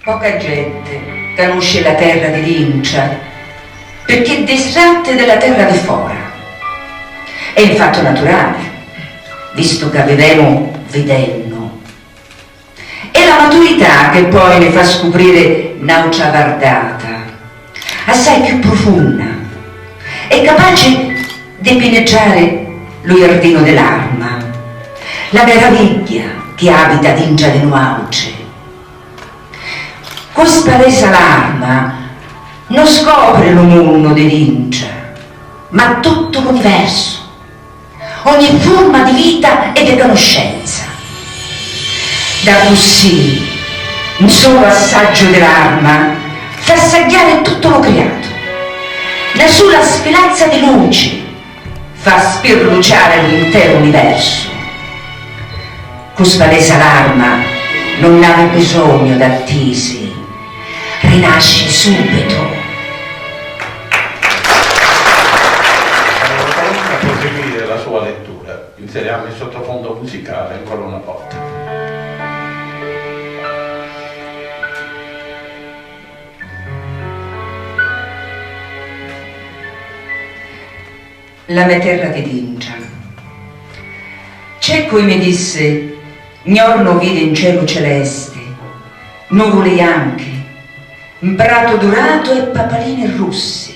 Poca gente conosce la terra di Lincia perché è distratta dalla terra di fora. È un fatto naturale, visto che vivemo vedendo. È la maturità che poi ne fa scoprire un'altra guardata, assai più profonda, è capace di penetrare lo giardino dell'arma, la meraviglia che abita dingia di nuauce. Questa resa l'arma non scopre lo mondo di Lincia, ma tutto l'universo, ogni forma di vita e di conoscenza. Da così, un solo assaggio dell'arma fa assaggiare tutto lo creato. La sola speranza di luce fa spirluciare l'intero universo. Questa resa l'arma non ha bisogno d'attese, rinasce subito. Proseguire la sua lettura, inseriamo il sottofondo musicale ancora una volta. La mia terra di Lincia. C'è cui mi disse, giorno vide in cielo celeste, nuvole bianche, un prato dorato e papaline rosse.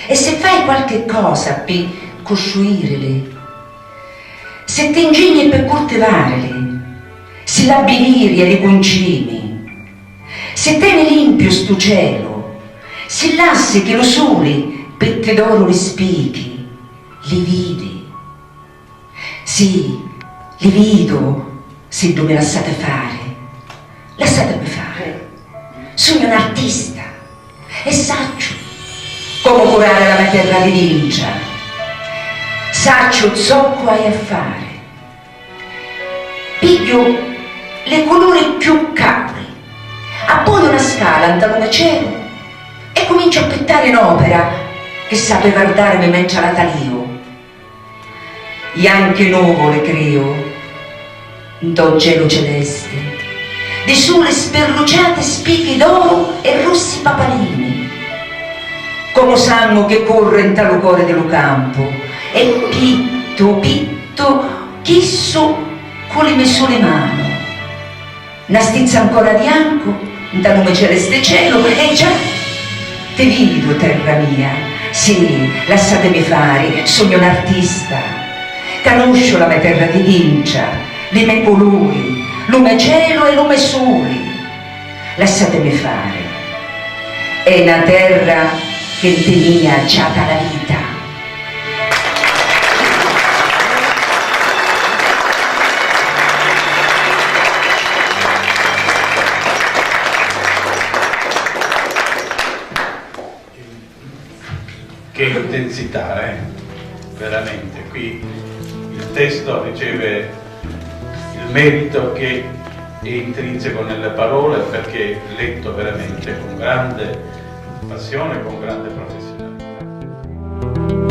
E se fai qualche cosa per costruirle, se ti ingegni per coltivarle, se l'abbiviri e le concimi, se tieni limpio sto cielo, se lassi che lo sole pette d'oro le spighi, li vidi. Sì, li vedo, se dove lasciate fare. Lasciatemi fare. Sono un artista e saccio come curare la mia terra di Lincia. Saccio zocco hai a fare. Piglio le colori più capri, appoggio una scala in talone cielo e comincio a pettare in opera che sape guardarmi mentre la talio. Bianche nuvole creo, do cielo celeste, di sole sperluciate spighi d'oro e rossi papalini, come sangue che corre in talo cuore dello campo, e pitto, chisso con le mie sole mani, una stizza ancora bianco, da lume celeste cielo, e già, te vedo terra mia. Sì, lasciatemi fare, sono un artista, conosco la mia terra di Lincia, i miei colori, lume cielo e lume sole. Lasciatemi fare, è una terra che ti ha acciata la vita. Che intensità, veramente. Qui il testo riceve il merito che è intrinseco nelle parole perché letto veramente con grande passione e con grande professionalità.